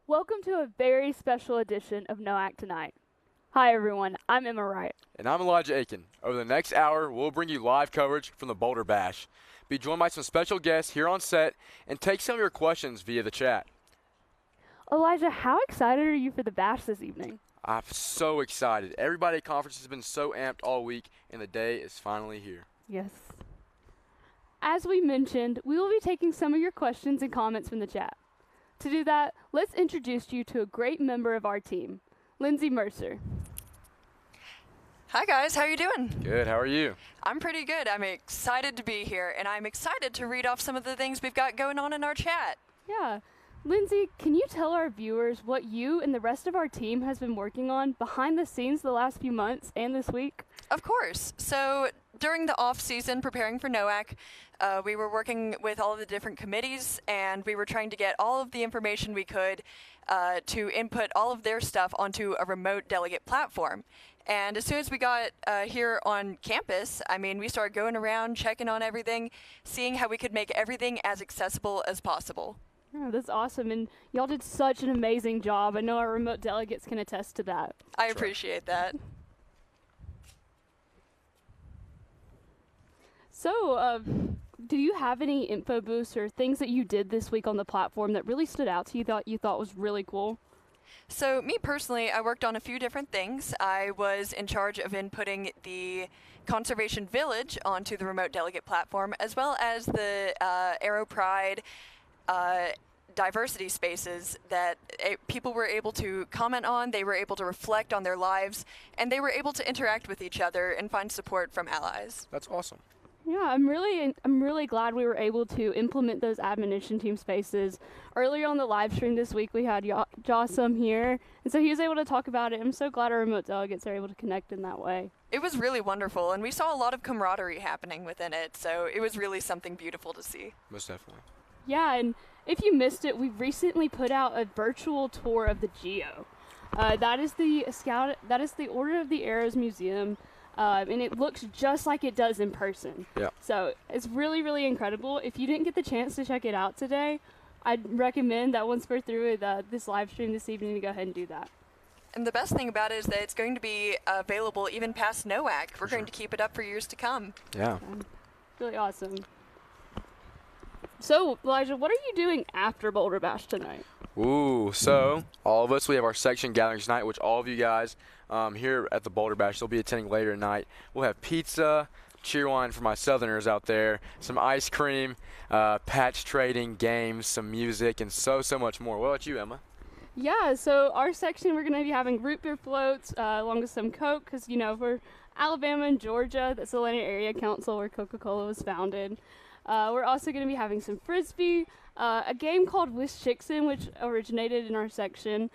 Welcome to a very special edition of NOAC Tonight. Hi everyone, I'm Emma Wright. And I'm Elijah Aiken. Over the next hour, we'll bring you live coverage from the Boulder Bash. Be joined by some special guests here on set and take some of your questions via the chat. Elijah, how excited are you for the Bash this evening? I'm so excited. Everybody at conference has been so amped all week, and the day is finally here. Yes. As we mentioned, we will be taking some of your questions and comments from the chat. To do that, let's introduce you to a great member of our team, Lindsay Mercer. Hi guys, how are you doing? Good, how are you? I'm pretty good. I'm excited to be here, and I'm excited to read off some of the things we've got going on in our chat. Yeah. Lindsay, can you tell our viewers what you and the rest of our team has been working on behind the scenes the last few months and this week? Of course. So during the off season preparing for NOAC, we were working with all of the different committees, and we were trying to get all of the information we could to input all of their stuff onto a remote delegate platform. And as soon as we got here on campus, we started going around, checking on everything, seeing how we could make everything as accessible as possible. Oh, that's awesome, and y'all did such an amazing job. I know our remote delegates can attest to that. I appreciate that. So, do you have any info boosts or things that you did this week on the platform that really stood out to you that you thought was really cool? So me personally, I worked on a few different things. I was in charge of inputting the Conservation Village onto the remote delegate platform, as well as the Aero Pride diversity spaces that people were able to comment on, they were able to reflect on their lives, and they were able to interact with each other and find support from allies. That's awesome. Yeah, I'm really glad we were able to implement those admonition team spaces. Earlier on the live stream this week, we had Jossum here, and so he was able to talk about it. I'm so glad our remote delegates are able to connect in that way. It was really wonderful, and we saw a lot of camaraderie happening within it, so it was really something beautiful to see. Most definitely. Yeah, and if you missed it, we've recently put out a virtual tour of the Geo. That is the Order of the Arrows Museum. And it looks just like it does in person. Yeah. So it's really, really incredible. If you didn't get the chance to check it out today, I'd recommend that once we're through with this live stream this evening to go ahead and do that. And the best thing about it is that it's going to be available even past NOAC. We're going to keep it up for years to come. Yeah. Really awesome. So, Elijah, what are you doing after Boulder Bash tonight? Ooh, so all of us, we have our section gatherings tonight, which all of you guys here at the Boulder Bash, you'll be attending later tonight. We'll have pizza, cheerwine for my Southerners out there, some ice cream, patch trading, games, some music, and so much more. What about you, Emma? Yeah, so our section, we're going to be having root beer floats along with some Coke because, for Alabama and Georgia, that's the Atlanta Area Council where Coca-Cola was founded. We're also going to be having some Frisbee, a game called Wish Chickson, which originated in our section.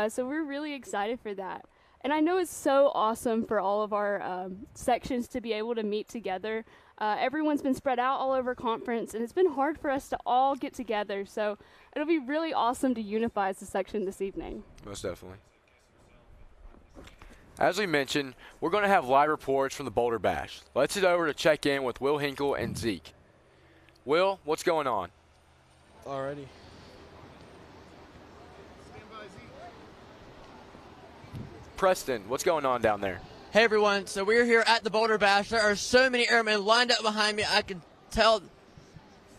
So we're really excited for that. And I know it's so awesome for all of our sections to be able to meet together. Everyone's been spread out all over conference, and it's been hard for us to all get together. So it'll be really awesome to unify as a section this evening. Most definitely. As we mentioned, we're going to have live reports from the Boulder Bash. Let's head over to check in with Will Hinkle and Zeke. Will, what's going on? Alrighty. Preston, what's going on down there? Hey everyone, so we're here at the Boulder Bash. There are so many airmen lined up behind me. I can tell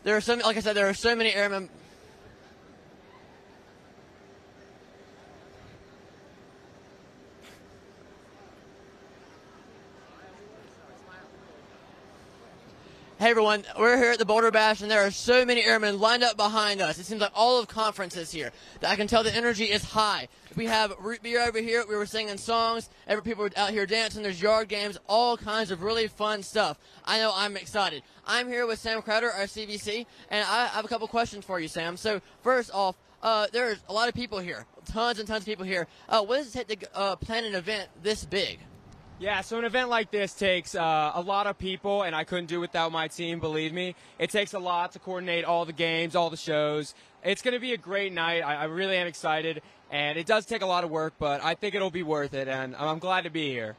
there are so many, like I said, there are so many airmen. Hey everyone, we're here at the Boulder Bash, and there are so many airmen lined up behind us. It seems like all of conference is here. I can tell the energy is high. We have root beer over here. We were singing songs. People were out here dancing. There's yard games, all kinds of really fun stuff. I know I'm excited. I'm here with Sam Crowder, our CVC, and I have a couple questions for you, Sam. So first off, there's a lot of people here, tons and tons of people here. What does it take to plan an event this big? Yeah, so an event like this takes a lot of people, and I couldn't do it without my team, believe me. It takes a lot to coordinate all the games, all the shows. It's going to be a great night. I really am excited, and it does take a lot of work, but I think it'll be worth it, and I'm glad to be here.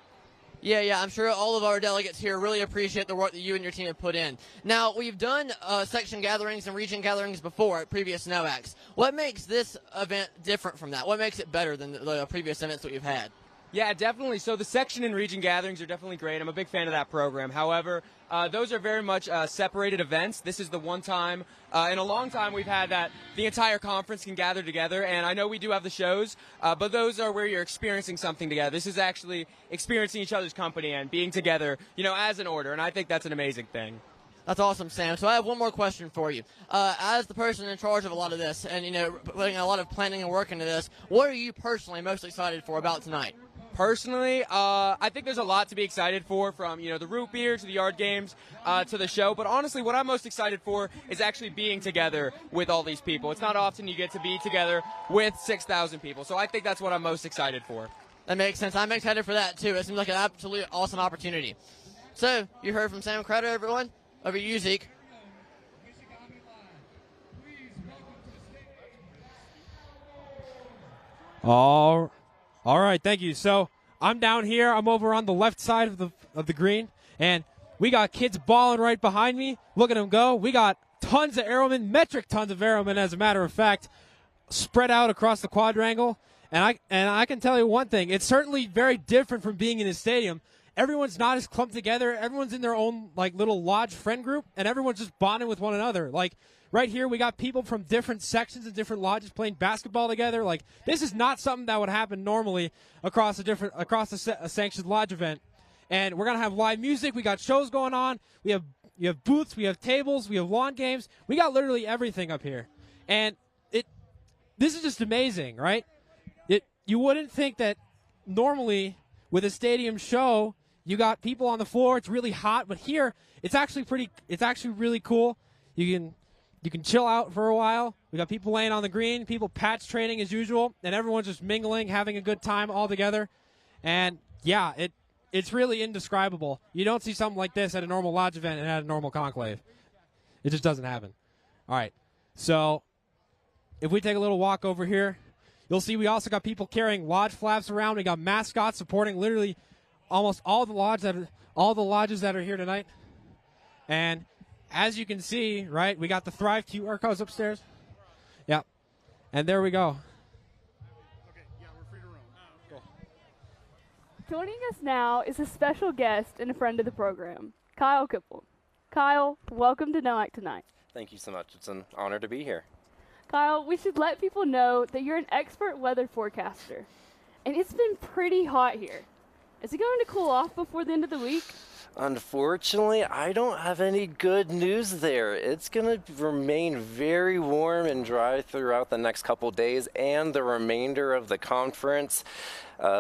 Yeah, I'm sure all of our delegates here really appreciate the work that you and your team have put in. Now, we've done section gatherings and region gatherings before at previous NOACs. What makes this event different from that? What makes it better than the previous events that we've had? Yeah, definitely. So the section and region gatherings are definitely great. I'm a big fan of that program. However, those are very much separated events. This is the one time in a long time we've had that the entire conference can gather together. And I know we do have the shows, but those are where you're experiencing something together. This is actually experiencing each other's company and being together, as an order. And I think that's an amazing thing. That's awesome, Sam. So I have one more question for you. As the person in charge of a lot of this and, putting a lot of planning and work into this, what are you personally most excited for about tonight? Personally, I think there's a lot to be excited for, from the root beer to the yard games to the show. But honestly, what I'm most excited for is actually being together with all these people. It's not often you get to be together with 6,000 people. So I think that's what I'm most excited for. That makes sense. I'm excited for that, too. It seems like an absolutely awesome opportunity. So, you heard from Sam Crowder, everyone. Over to you, Zeke. All right, thank you. So I'm down here. I'm over on the left side of the green, and we got kids balling right behind me. Look at them go. We got tons of arrowmen, metric tons of arrowmen, as a matter of fact, spread out across the quadrangle. And I can tell you one thing. It's certainly very different from being in a stadium. Everyone's not as clumped together. Everyone's in their own little lodge friend group, and everyone's just bonding with one another. Right here, we got people from different sections and different lodges playing basketball together. This is not something that would happen normally across a sanctioned lodge event. And we're gonna have live music. We got shows going on. We have booths. We have tables. We have lawn games. We got literally everything up here. And this is just amazing, right? You wouldn't think that normally with a stadium show you got people on the floor. It's really hot, but here it's actually really cool. You can chill out for a while. We got people laying on the green, people patch training as usual, and everyone's just mingling, having a good time all together. And yeah, it's really indescribable. You don't see something like this at a normal lodge event and at a normal conclave. It just doesn't happen. All right, so if we take a little walk over here, you'll see we also got people carrying lodge flags around. We got mascots supporting literally almost all the lodges that are here tonight. And as you can see, right, we got the Thrive QR codes upstairs. Yep. And there we go. Okay, yeah, we're free to roam. Cool. Joining us now is a special guest and a friend of the program, Kyle Kipple. Kyle, welcome to NOAC tonight. Thank you so much. It's an honor to be here. Kyle, we should let people know that you're an expert weather forecaster. And it's been pretty hot here. Is it going to cool off before the end of the week? Unfortunately, I don't have any good news there. It's going to remain very warm and dry throughout the next couple days and the remainder of the conference.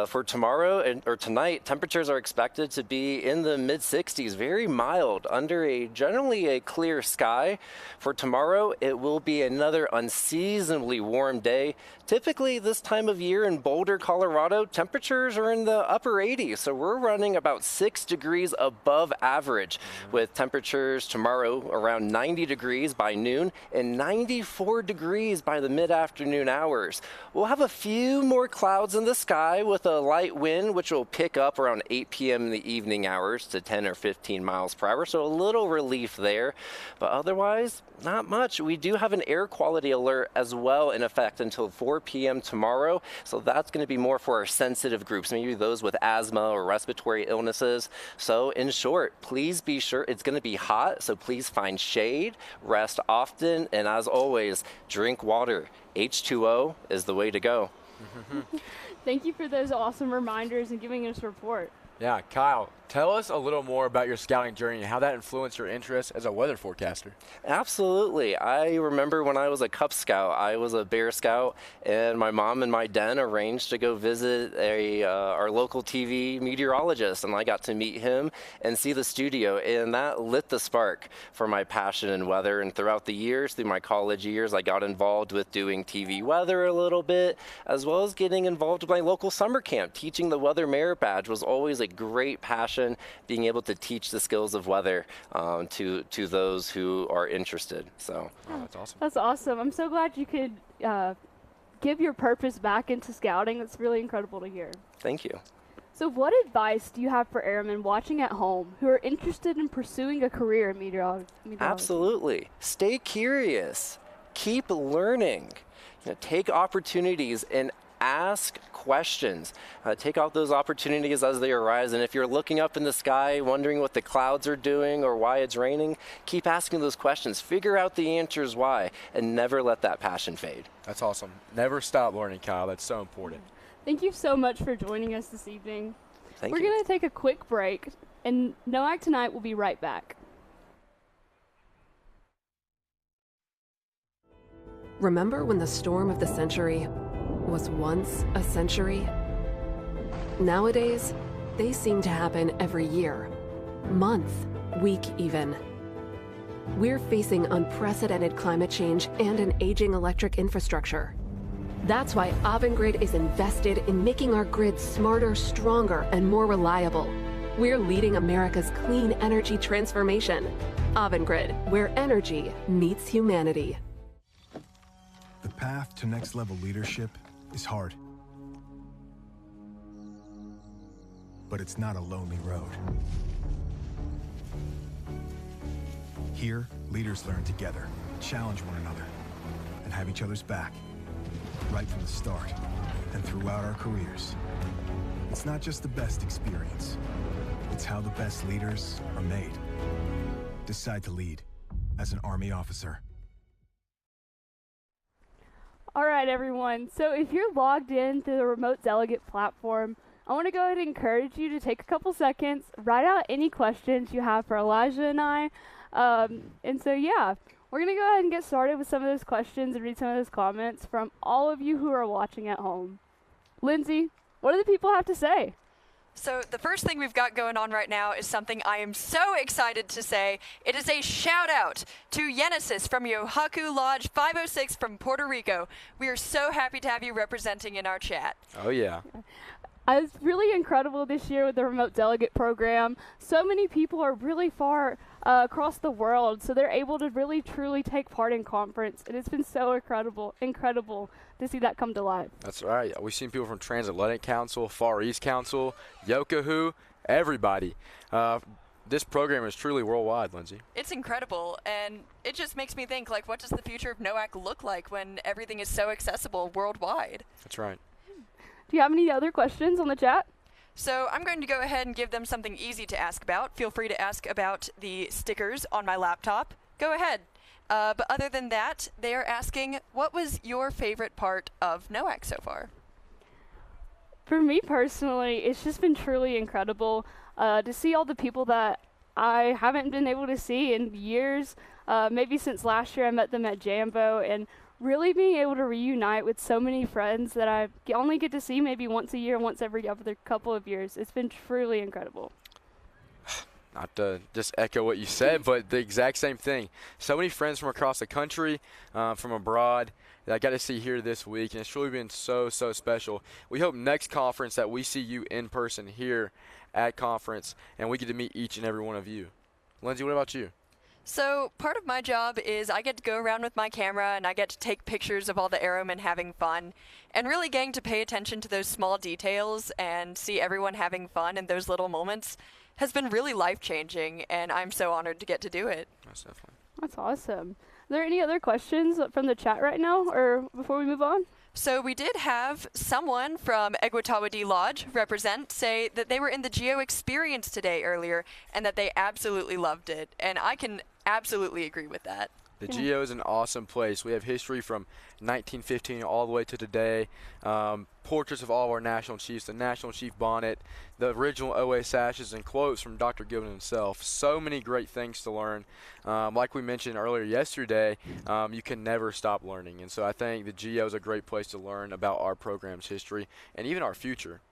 For tomorrow or tonight, temperatures are expected to be in the mid-60s, very mild, under generally a clear sky. For tomorrow, it will be another unseasonably warm day. Typically, this time of year in Boulder, Colorado, temperatures are in the upper 80s, so we're running about 6 degrees above average, with temperatures tomorrow around 90 degrees by noon and 94 degrees by the mid-afternoon hours. We'll have a few more clouds in the sky with a light wind, which will pick up around 8 p.m. in the evening hours to 10 or 15 miles per hour, so a little relief there. But otherwise, not much. We do have an air quality alert as well in effect until 4 p.m. tomorrow, so that's going to be more for our sensitive groups, maybe those with asthma or respiratory illnesses. So in short, please be sure it's going to be hot, so please find shade, rest often, and as always, drink water. H2O is the way to go. Thank you for those awesome reminders and giving us a report. Yeah, Kyle, tell us a little more about your scouting journey and how that influenced your interest as a weather forecaster. Absolutely. I remember when I was a Cub Scout, I was a Bear Scout, and my mom and my den arranged to go visit our local TV meteorologist, and I got to meet him and see the studio, and that lit the spark for my passion in weather. And throughout the years, through my college years, I got involved with doing TV weather a little bit, as well as getting involved with my local summer camp. Teaching the Weather Merit Badge was always a great passion, being able to teach the skills of weather to those who are interested. So that's awesome. That's awesome. I'm so glad you could give your purpose back into scouting. That's really incredible to hear. Thank you. So what advice do you have for airmen watching at home who are interested in pursuing a career in meteorology? Absolutely. Stay curious. Keep learning. Take opportunities and ask questions. Take out those opportunities as they arise. And if you're looking up in the sky, wondering what the clouds are doing or why it's raining, keep asking those questions. Figure out the answers why, and never let that passion fade. That's awesome. Never stop learning, Kyle. That's so important. Thank you so much for joining us this evening. Thank We're you. going to take a quick break, and NOAC Tonight will be right back. Remember when the storm of the century was once a century? Nowadays, they seem to happen every year, month, week even. We're facing unprecedented climate change and an aging electric infrastructure. That's why Avangrid is invested in making our grid smarter, stronger, and more reliable. We're leading America's clean energy transformation. Avangrid, where energy meets humanity. The path to next level leadership is hard. But it's not a lonely road. Here, leaders learn together, challenge one another, and have each other's back. Right from the start and throughout our careers. It's not just the best experience. It's how the best leaders are made. Decide to lead as an Army officer. All right, everyone. So if you're logged in through the remote delegate platform, I want to go ahead and encourage you to take a couple seconds, write out any questions you have for Elijah and I. And so, yeah, we're going to go ahead and get started with some of those questions and read some of those comments from all of you who are watching at home. Lindsay, what do the people have to say? So the first thing we've got going on right now is something I am so excited to say. It is a shout out to Yenesis from Yohaku Lodge 506 from Puerto Rico. We are so happy to have you representing in our chat. Oh, yeah. It's really incredible this year with the remote delegate program. So many people are really far across the world, so they're able to really truly take part in conference, and it's been so incredible to see that come to life. That's right. We've seen people from Transatlantic Council, Far East Council, Yokohu, everybody. This program is truly worldwide, Lindsay. It's incredible, and it just makes me think, like, what does the future of NOAC look like when everything is so accessible worldwide? That's right. Do you have any other questions on the chat? So I'm going to go ahead and give them something easy to ask about. Feel free to ask about the stickers on my laptop. Go ahead. But other than that, they are asking, what was your favorite part of NOAC so far? For me personally, it's just been truly incredible to see all the people that I haven't been able to see in years. Maybe since last year I met them at Jambo, and really being able to reunite with so many friends that I only get to see maybe once a year, once every other couple of years. It's been truly incredible. Not to just echo what you said, but the exact same thing. So many friends from across the country, from abroad, that I got to see here this week, and it's really been so special. We hope next conference that we see you in person here at conference, and we get to meet each and every one of you. Lindsay, what about you? So part of my job is I get to go around with my camera and I get to take pictures of all the airmen having fun, and really getting to pay attention to those small details and see everyone having fun in those little moments has been really life-changing, and I'm so honored to get to do it. That's definitely. That's awesome. Are there any other questions from the chat right now, or before we move on? So we did have someone from Egwatawadi Lodge say that they were in the Geo experience today earlier and that they absolutely loved it. And I can absolutely agree with that. The Geo is an awesome place. We have history from 1915 all the way to today. Portraits of all of our national chiefs, the national chief bonnet, the original OA sashes, and quotes from Dr. Gilman himself. So many great things to learn. Like we mentioned earlier yesterday, you can never stop learning. And so I think the Geo is a great place to learn about our program's history and even our future.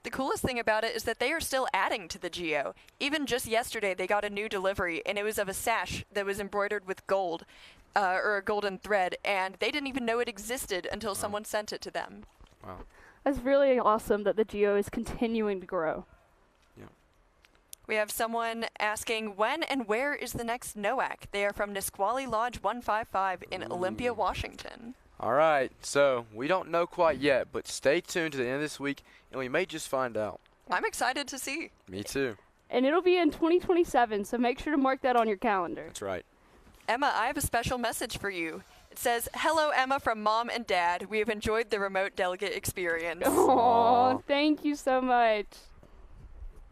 The coolest thing about it is that they are still adding to the Geo. Even just yesterday, they got a new delivery, and it was of a sash that was embroidered with gold, or a golden thread, and they didn't even know it existed until someone sent it to them. Wow. That's really awesome that the Geo is continuing to grow. Yeah. We have someone asking, when and where is the next NOAC? They are from Nisqually Lodge 155 in Olympia, Washington. All right, so we don't know quite yet, but stay tuned to the end of this week, and we may just find out. I'm excited to see. Me too. And it'll be in 2027, so make sure to mark that on your calendar. That's right. Emma, I have a special message for you. It says, "Hello, Emma, from Mom and Dad. We have enjoyed the remote delegate experience." Oh, thank you so much.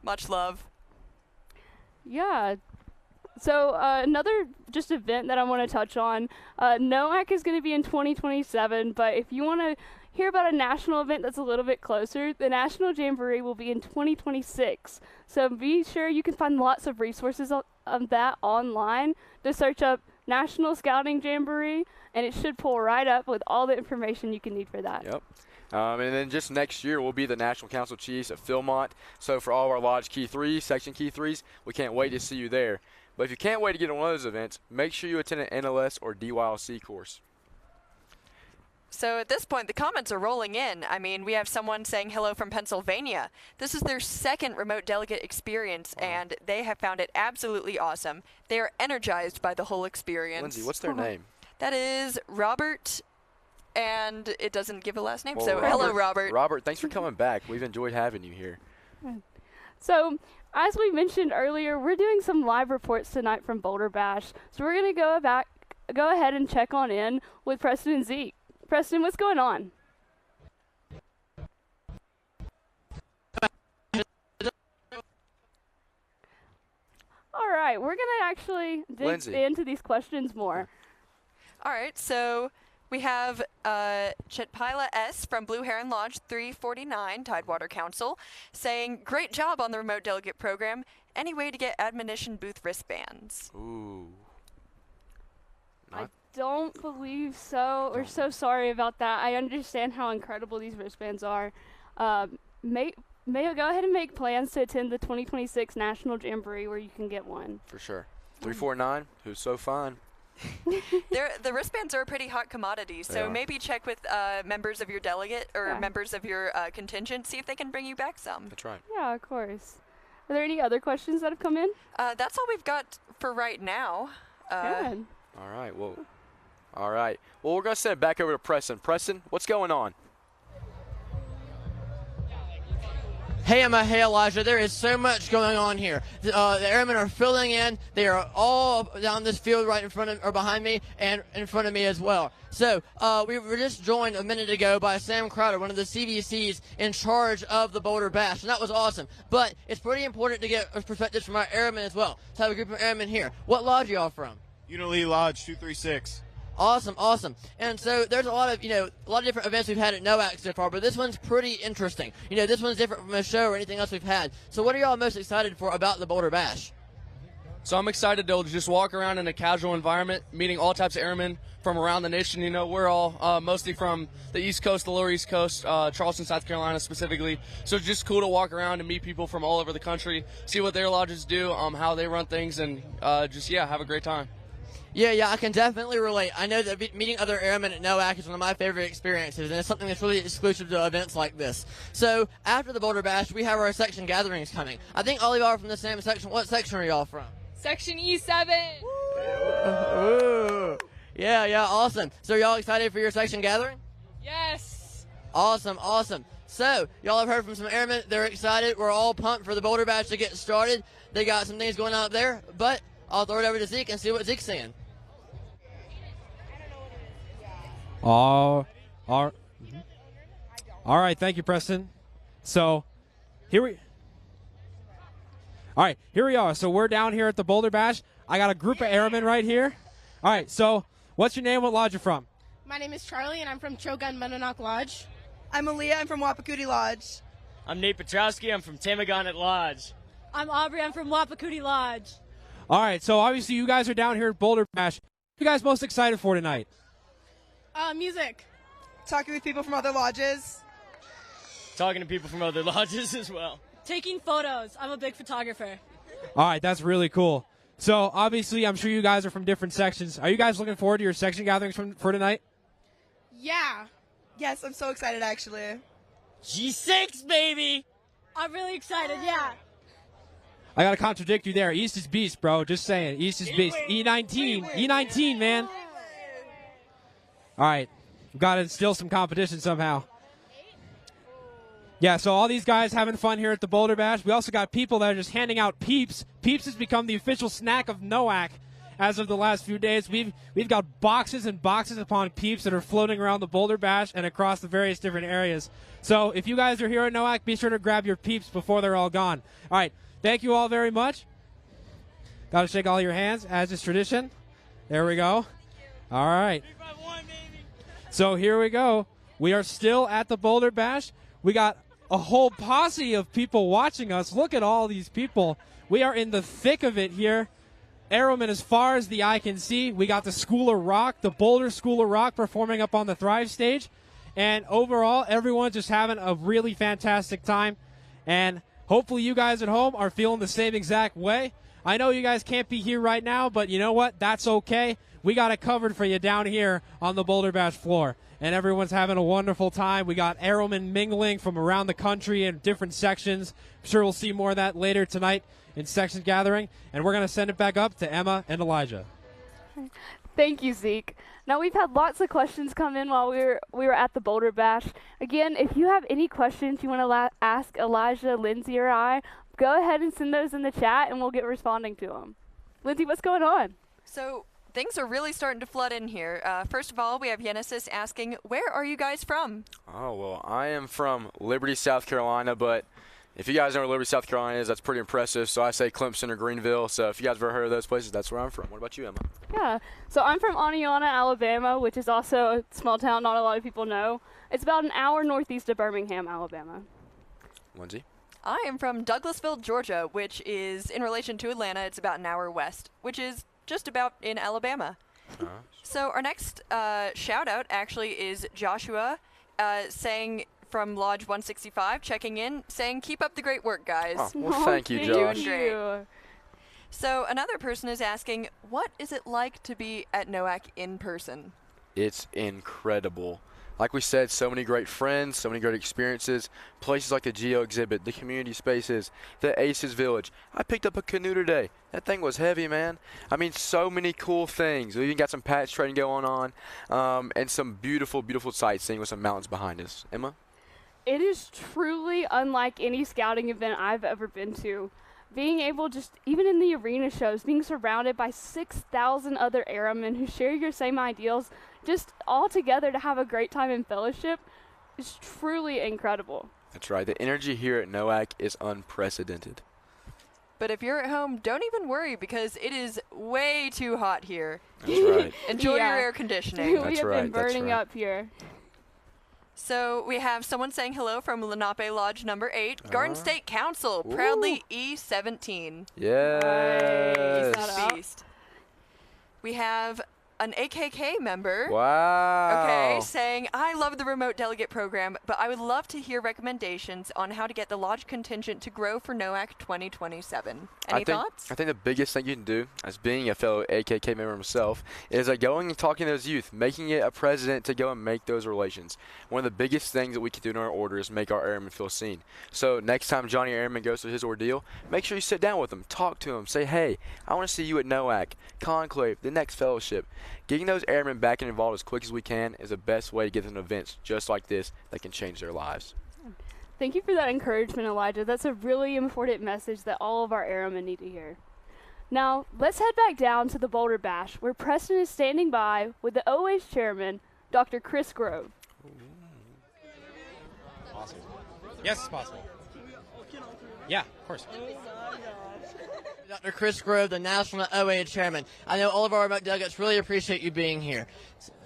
Much love. Yeah. So another just event that I want to touch on, NOAC is going to be in 2027, but if you want to hear about a national event that's a little bit closer, the National Jamboree will be in 2026. So be sure you can find lots of resources on that online. Just search up National Scouting Jamboree, and it should pull right up with all the information you can need for that. Yep. And then just next year, we'll be the National Council Chiefs at Philmont. So for all of our Lodge Key 3, Section Key 3s, we can't wait to see you there. But if you can't wait to get on one of those events, make sure you attend an NLS or DYLC course. So at this point, the comments are rolling in. I mean, we have someone saying hello from Pennsylvania. This is their second remote delegate experience, and they have found it absolutely awesome. They are energized by the whole experience. Lindsay, what's their name? That is Robert, and it doesn't give a last name. Well, So hello, Robert. Robert, thanks for coming back. We've enjoyed having you here. So, as we mentioned earlier, we're doing some live reports tonight from Boulder Bash. So we're going to go ahead and check on in with Preston and Zeke. Preston, what's going on? All right, we're going to actually dig into these questions more. All right, so we have Chetpila S. from Blue Heron Lodge 349, Tidewater Council, saying, "Great job on the remote delegate program. Any way to get admonition booth wristbands?" Ooh. I don't believe so. We're so sorry about that. I understand how incredible these wristbands are. May go ahead and make plans to attend the 2026 National Jamboree where you can get one. For sure. 349, who's so fine. The wristbands are a pretty hot commodity, so maybe check with members of your delegate or members of your contingent, see if they can bring you back some. That's right. Yeah, of course. Are there any other questions that have come in? That's all we've got for right now. Good. All right. Well, we're going to send it back over to Preston. Preston, what's going on? Hey Emma, hey Elijah, there is so much going on here. The airmen are filling in. They are all down this field right in front of, or behind me, and in front of me as well. So we were just joined a minute ago by Sam Crowder, one of the CVCs in charge of the Boulder Bash, and that was awesome. But it's pretty important to get perspectives from our airmen as well. So I have a group of airmen here. What lodge are y'all from? Unilee Lodge 236. Awesome, awesome. And so there's a lot of different events we've had at NOAC so far, but this one's pretty interesting. This one's different from a show or anything else we've had. So what are y'all most excited for about the Boulder Bash? So I'm excited to just walk around in a casual environment, meeting all types of airmen from around the nation. We're all mostly from the East Coast, the lower East Coast, Charleston, South Carolina specifically. So it's just cool to walk around and meet people from all over the country, see what their lodges do, how they run things, and have a great time. Yeah, I can definitely relate. I know that meeting other airmen at NOAC is one of my favorite experiences, and it's something that's really exclusive to events like this. So after the Boulder Bash, we have our section gatherings coming. I think all of y'all are from the same section. What section are y'all from? Section E7. Ooh. Yeah, awesome. So are y'all excited for your section gathering? Yes. Awesome. So y'all have heard from some airmen. They're excited. We're all pumped for the Boulder Bash to get started. They got some things going on up there, but I'll throw it over to Zeke and see what Zeke's saying. All right, thank you, Preston. So, here we are. So we're down here at the Boulder Bash. I got a group of airmen right here. All right, so what's your name? What lodge you from? My name is Charlie, and I'm from Chogun Menonoc Lodge. I'm Aaliyah. I'm from Wapakudi Lodge. I'm Nate Petrowski. I'm from Tamagonet Lodge. I'm Aubrey. I'm from Wapakudi Lodge. All right, so obviously you guys are down here at Boulder Bash. What are you guys most excited for tonight? Music. Talking with people from other lodges. Talking to people from other lodges as well. Taking photos. I'm a big photographer. All right, that's really cool. So obviously I'm sure you guys are from different sections. Are you guys looking forward to your section gatherings for tonight? Yeah. Yes, I'm so excited actually. G6, baby! I'm really excited, yeah. I got to contradict you there. East is beast, bro. Just saying. East is beast. E19. E19, man. All right. We've got to instill some competition somehow. Yeah, so all these guys having fun here at the Boulder Bash. We also got people that are just handing out Peeps. Peeps has become the official snack of NOAC as of the last few days. We've got boxes and boxes upon Peeps that are floating around the Boulder Bash and across the various different areas. So if you guys are here at NOAC, be sure to grab your Peeps before they're all gone. All right, thank you all very much. Got to shake all your hands, as is tradition. There we go. All right. So here we go. We are still at the Boulder Bash. We got a whole posse of people watching us. Look at all these people. We are in the thick of it here. Arrowmen as far as the eye can see. We got the School of Rock, the Boulder School of Rock performing up on the Thrive stage. And overall, everyone's just having a really fantastic time. And hopefully you guys at home are feeling the same exact way. I know you guys can't be here right now, but you know what? That's okay. We got it covered for you down here on the Boulder Bash floor. And everyone's having a wonderful time. We got Arrowmen mingling from around the country in different sections. I'm sure we'll see more of that later tonight in section gathering. And we're going to send it back up to Emma and Elijah. Thank you, Zeke. Now, we've had lots of questions come in while we were at the Boulder Bash. Again, if you have any questions you want to ask Elijah, Lindsay, or I, go ahead and send those in the chat, and we'll get responding to them. Lindsay, what's going on? So things are really starting to flood in here. First of all, we have Genesis asking, where are you guys from? Oh, well, I am from Liberty, South Carolina, but if you guys know where Liberty, South Carolina is, that's pretty impressive. So I say Clemson or Greenville. So if you guys have ever heard of those places, that's where I'm from. What about you, Emma? Yeah, so I'm from Oneonta, Alabama, which is also a small town not a lot of people know. It's about an hour northeast of Birmingham, Alabama. Lindsay? I am from Douglasville, Georgia, which is, in relation to Atlanta, it's about an hour west, which is just about in Alabama. So our next shout-out actually is Joshua saying from Lodge 165, checking in, saying, keep up the great work, guys. Oh, well, thank you, Josh. Doing great. So another person is asking, what is it like to be at NOAC in person? It's incredible. Like we said, so many great friends, so many great experiences, places like the Geo exhibit, the community spaces, the Aces Village. I picked up a canoe today. That thing was heavy, man. I mean, so many cool things. We even got some patch trading going on, and some beautiful, beautiful sightseeing with some mountains behind us. Emma? It is truly unlike any scouting event I've ever been to. Being able just, even in the arena shows, being surrounded by 6,000 other airmen who share your same ideals, just all together to have a great time in fellowship is truly incredible. That's right. The energy here at NOAC is unprecedented. But if you're at home, don't even worry because it is way too hot here. That's right. Enjoy your air conditioning. We have been burning up here. So we have someone saying hello from Lenape Lodge number 8, Garden State Council, proudly E17. Yes. Beast. We have an AKK member. Wow. Okay, saying, I love the remote delegate program, but I would love to hear recommendations on how to get the lodge contingent to grow for NOAC 2027. Any thoughts? I think the biggest thing you can do, as being a fellow AKK member myself, is going and talking to those youth, making it a precedent to go and make those relations. One of the biggest things that we can do in our order is make our airmen feel seen. So next time Johnny Airman goes through his ordeal, make sure you sit down with him, talk to him, say, hey, I want to see you at NOAC, Conclave, the next fellowship. Getting those airmen back and involved as quick as we can is the best way to get them to events just like this that can change their lives. Thank you for that encouragement, Elijah. That's a really important message that all of our airmen need to hear. Now, let's head back down to the Boulder Bash, where Preston is standing by with the OA's chairman, Dr. Chris Grove. Awesome. Yes, it's possible. Yeah, of course. Dr. Chris Grove, the National OA Chairman. I know all of our remote delegates really appreciate you being here.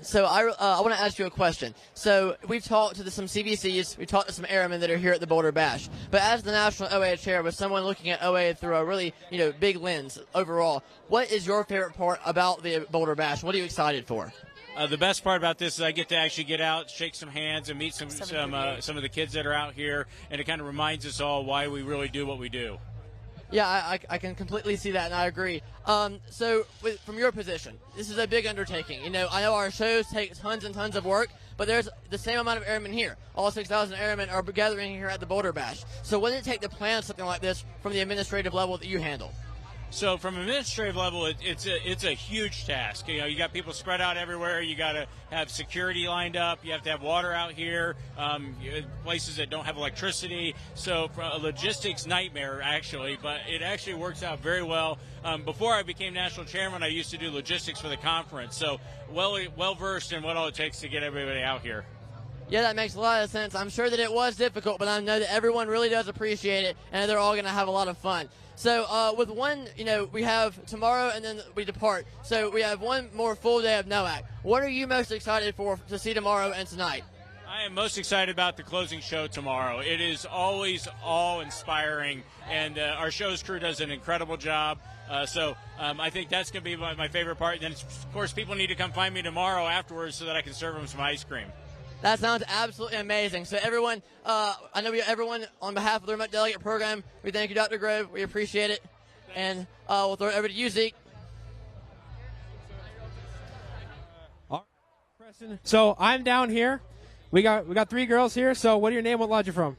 So I want to ask you a question. So we've talked to some CBCs, we've talked to some airmen that are here at the Boulder Bash. But as the National OA Chair, with someone looking at OA through a really big lens overall, what is your favorite part about the Boulder Bash? What are you excited for? The best part about this is I get to actually get out, shake some hands, and meet some of the kids that are out here, and it kind of reminds us all why we really do what we do. Yeah, I can completely see that, and I agree. So from your position, this is a big undertaking. I know our shows take tons and tons of work, but there's the same amount of airmen here. All 6,000 airmen are gathering here at the Boulder Bash. So what did it take to plan something like this from the administrative level that you handle? So from administrative level, it's a huge task. You know, you got people spread out everywhere. You got to have security lined up. You have to have water out here. Places that don't have electricity. So a logistics nightmare, actually, but it actually works out very well. Before I became national chairman, I used to do logistics for the conference. So well versed in what all it takes to get everybody out here. Yeah, that makes a lot of sense. I'm sure that it was difficult, but I know that everyone really does appreciate it, and they're all going to have a lot of fun. So with one, we have tomorrow and then we depart. So we have one more full day of NOAC. What are you most excited for to see tomorrow and tonight? I am most excited about the closing show tomorrow. It is always awe-inspiring, and our show's crew does an incredible job. So I think that's going to be my favorite part. And then, of course, people need to come find me tomorrow afterwards so that I can serve them some ice cream. That sounds absolutely amazing. So everyone, I know everyone on behalf of the remote delegate program, we thank you, Dr. Grove. We appreciate it. And we'll throw it over to you, Zeke. So I'm down here. We got 3 girls here. So what are your name? What lodge you from?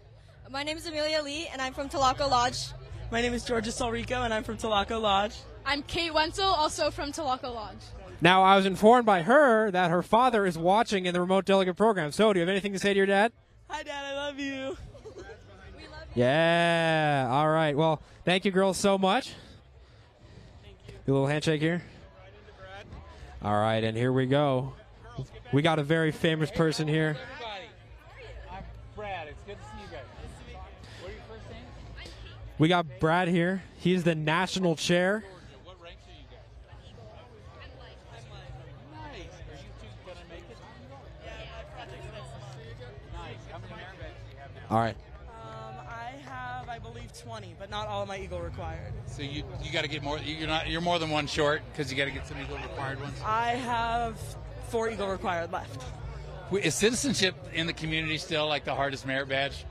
My name is Amelia Lee, and I'm from Tulaco Lodge. My name is Georgia Solrico, and I'm from Tulaco Lodge. I'm Kate Wenzel, also from Tulaco Lodge. Now, I was informed by her that her father is watching in the remote delegate program. So do you have anything to say to your dad? Hi, Dad. I love you. Yeah. All right. Well, thank you, girls, so much. Do a little handshake here. All right, and here we go. We got a very famous person here. I'm Brad. It's good to see you guys. What are your first names? We got Brad here. He's the national chair. What ranks are you guys? Nice. Are you two going to make it? Nice. How many airbags do you have now? All right. I believe 20, but not all of my Eagle required. So you got to get more. You're more than one short because you got to get some Eagle required ones. I have 4 Eagle required left. Is citizenship in the community still like the hardest merit badge?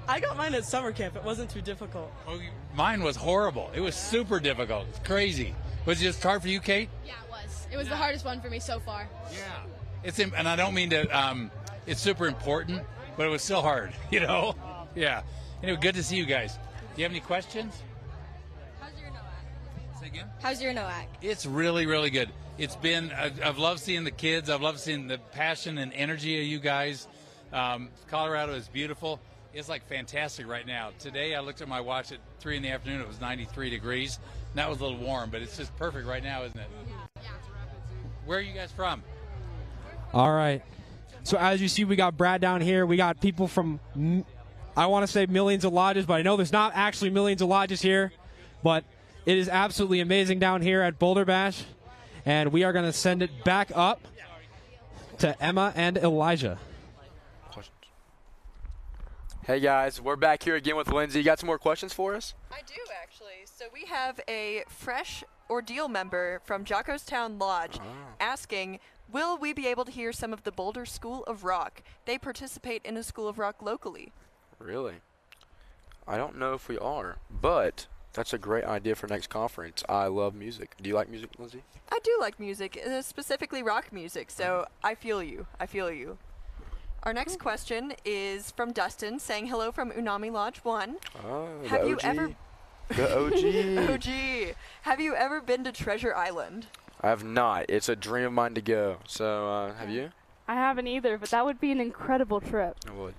I got mine at summer camp. It wasn't too difficult. Well, mine was horrible. It was super difficult. It's crazy. Was it just hard for you, Kate? Yeah, it was. It was the hardest one for me so far. Yeah. And I don't mean to. It's super important, but it was still hard. Yeah. Anyway, good to see you guys. Do you have any questions? How's your NOAC? Say again? How's your NOAC? It's really, really good. It's been, I've loved seeing the kids. I've loved seeing the passion and energy of you guys. Colorado is beautiful. It's like fantastic right now. Today I looked at my watch at 3 in the afternoon. It was 93 degrees. And that was a little warm, but it's just perfect right now, isn't it? Yeah. Where are you guys from? All right. So as you see, we got Brad down here. We got people from, I want to say millions of lodges, but I know there's not actually millions of lodges here. But it is absolutely amazing down here at Boulder Bash. And we are going to send it back up to Emma and Elijah. Hey guys, we're back here again with Lindsay. You got some more questions for us? I do, actually. So we have a fresh ordeal member from Jockostown Lodge asking, will we be able to hear some of the Boulder School of Rock? They participate in a School of Rock locally. Really? I don't know if we are, but that's a great idea for next conference. I love music. Do you like music, Lindsay? I do like music, specifically rock music, so I feel you. I feel you. Our next question is from Dustin, saying hello from Unami Lodge 1. Oh, Have the you OG. ever The OG. OG. Have you ever been to Treasure Island? I have not. It's a dream of mine to go. So, have you? I haven't either, but that would be an incredible trip. I would.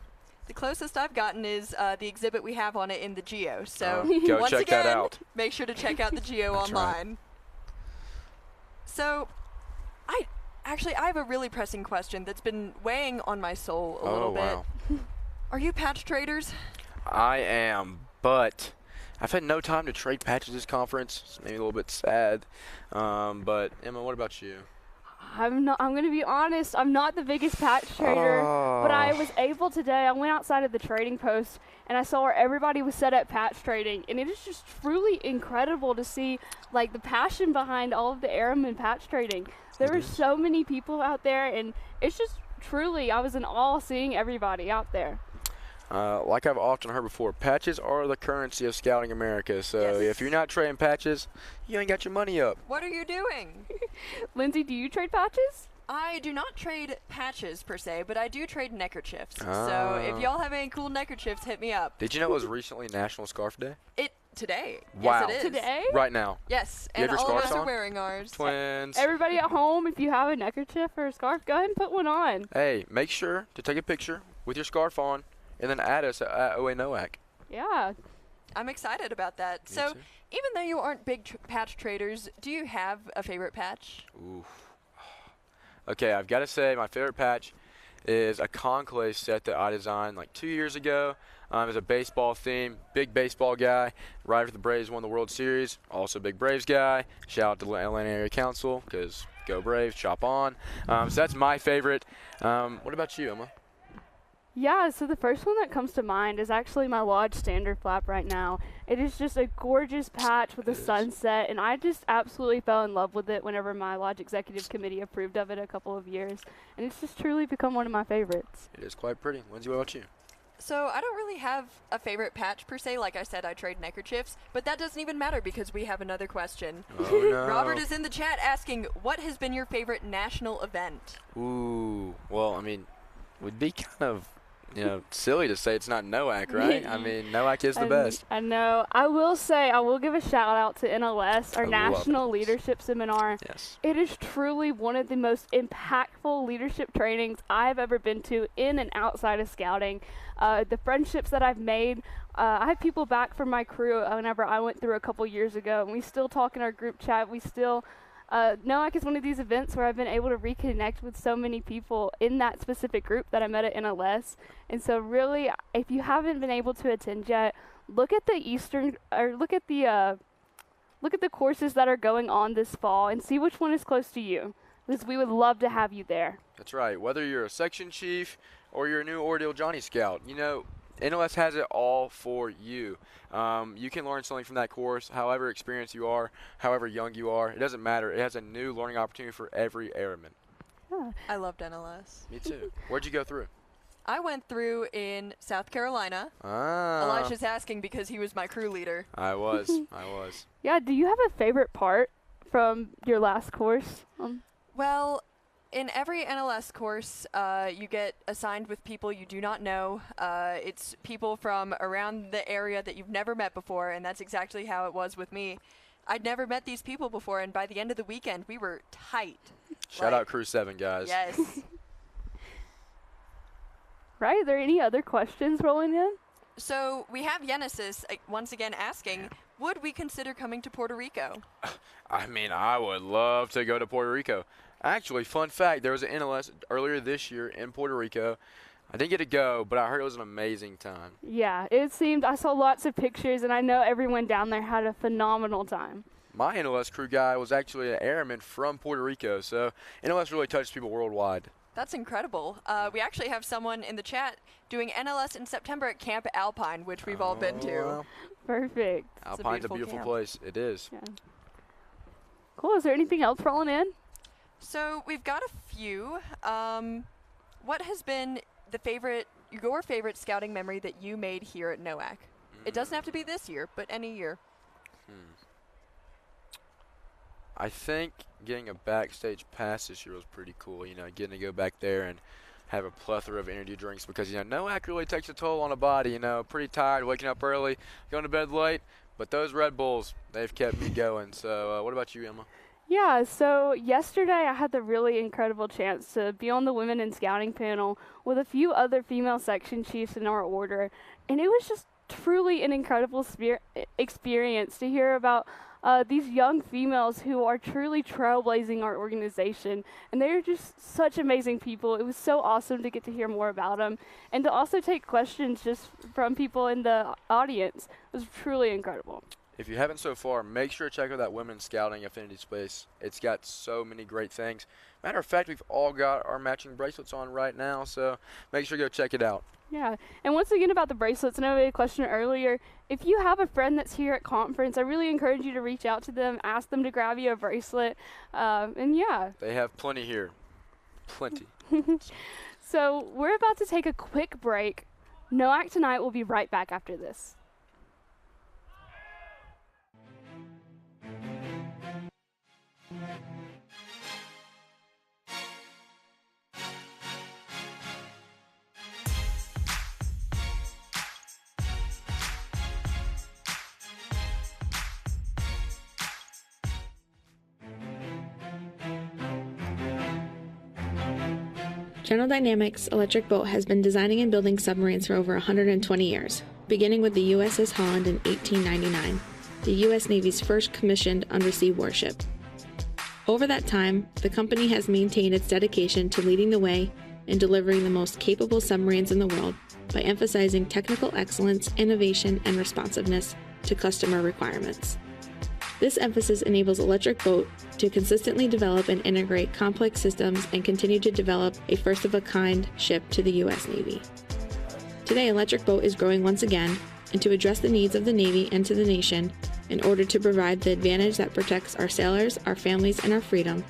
The closest I've gotten is the exhibit we have on it in the Geo. So go once check again, that out. make sure to check out the Geo That's online. right. So, I have a really pressing question that's been weighing on my soul a little bit. Wow. Are you patch traders? I am, but I've had no time to trade patches this conference. It's maybe a little bit sad. But Emma, what about you? I'm going to be honest. I'm not the biggest patch trader, but I was able today. I went outside of the trading post and I saw where everybody was set up patch trading, and it is just truly incredible to see like the passion behind all of the airmen patch trading. There were so many people out there, and it's just truly, I was in awe seeing everybody out there. Like I've often heard before, patches are the currency of Scouting America. So if you're not trading patches, you ain't got your money up. What are you doing? Lindsay, do you trade patches? I do not trade patches per se, but I do trade neckerchiefs. So if y'all have any cool neckerchiefs, hit me up. Did you know it was recently National Scarf Day? today. Wow. Yes, it is. Today? Right now. Yes, You and have your all of us scarves are on? wearing ours. Twins. Everybody at home, if you have a neckerchief or a scarf, go ahead and put one on. Hey, make sure to take a picture with your scarf on and then add us at OA NOAC. Yeah. I'm excited about that. Me So, too. even though you aren't big patch traders, do you have a favorite patch? Ooh. Okay, I've got to say my favorite patch is a conclave set that I designed like 2 years ago. It's a baseball theme. Big baseball guy. Right after the Braves won the World Series. Also big Braves guy. Shout out to the Atlanta Area Council because go Braves, chop on. So that's my favorite. What about you, Emma? Yeah, so the first one that comes to mind is actually my Lodge standard flap right now. It is just a gorgeous patch with a sunset, and I just absolutely fell in love with it whenever my Lodge Executive Committee approved of it a couple of years, and it's just truly become one of my favorites. It is quite pretty. Lindsay, what about you? So, I don't really have a favorite patch per se. Like I said, I trade neckerchiefs, but that doesn't even matter because we have another question. Oh, no. Robert is in the chat asking, what has been your favorite national event? Ooh, well, I mean, would be kind of, silly to say it's not NOAC, right? I mean, NOAC is the best. I know. I will say, I will give a shout out to NLS, our I love National NLS. Leadership Seminar. Yes. It is truly one of the most impactful leadership trainings I've ever been to in and outside of scouting. The friendships that I've made, I have people back from my crew whenever I went through a couple years ago, and we still talk in our group chat. We still NOAC is one of these events where I've been able to reconnect with so many people in that specific group that I met at NLS. And so really, if you haven't been able to attend yet, look at the look at the courses that are going on this fall and see which one is close to you, because we would love to have you there. That's right. Whether you're a section chief or you're a new Ordeal Johnny Scout, NLS has it all for you. You can learn something from that course, however experienced you are, however young you are. It doesn't matter. It has a new learning opportunity for every airman. Yeah. I loved NLS. Me too. Where'd you go through? I went through in South Carolina. Ah. Elijah's asking because he was my crew leader. I was. Yeah, do you have a favorite part from your last course? Well, in every NLS course, you get assigned with people you do not know. It's people from around the area that you've never met before, and that's exactly how it was with me. I'd never met these people before, and by the end of the weekend, we were tight. Shout out Crew 7, guys. Yes. Right, are there any other questions rolling in? So we have Genesis once again asking, would we consider coming to Puerto Rico? I mean, I would love to go to Puerto Rico. Actually, fun fact, there was an NLS earlier this year in Puerto Rico. I didn't get to go, but I heard it was an amazing time. Yeah, it seemed, I saw lots of pictures, and I know everyone down there had a phenomenal time. My NLS crew guy was actually an airman from Puerto Rico, so NLS really touches people worldwide. That's incredible. We actually have someone in the chat doing NLS in September at Camp Alpine, which we've all been to. Well, Perfect. Alpine's a beautiful place. It is. Yeah. Cool. Is there anything else rolling in? So we've got a few. What has been your favorite scouting memory that you made here at NOAC? It doesn't have to be this year, but any year. I think getting a backstage pass this year was pretty cool. Getting to go back there and have a plethora of energy drinks because, NOAC really takes a toll on a body. Pretty tired, waking up early, going to bed late. But those Red Bulls, they've kept me going. So what about you, Emma? Yeah, so yesterday I had the really incredible chance to be on the Women in Scouting panel with a few other female section chiefs in our order. And it was just truly an incredible experience to hear about these young females who are truly trailblazing our organization. And they're just such amazing people. It was so awesome to get to hear more about them and to also take questions just from people in the audience. It was truly incredible. If you haven't so far, make sure to check out that Women's Scouting Affinity Space. It's got so many great things. Matter of fact, we've all got our matching bracelets on right now, so make sure to go check it out. Yeah, and once again about the bracelets, I know we had a question earlier. If you have a friend that's here at conference, I really encourage you to reach out to them, ask them to grab you a bracelet, and yeah. They have plenty here. Plenty. So we're about to take a quick break. NOAC Tonight will be right back after this. General Dynamics Electric Boat has been designing and building submarines for over 120 years, beginning with the USS Holland in 1899, the U.S. Navy's first commissioned undersea warship. Over that time, the company has maintained its dedication to leading the way in delivering the most capable submarines in the world by emphasizing technical excellence, innovation, and responsiveness to customer requirements. This emphasis enables Electric Boat to consistently develop and integrate complex systems and continue to develop a first-of-a-kind ship to the U.S. Navy. Today, Electric Boat is growing once again, and to address the needs of the Navy and to the nation, in order to provide the advantage that protects our sailors, our families, and our freedom,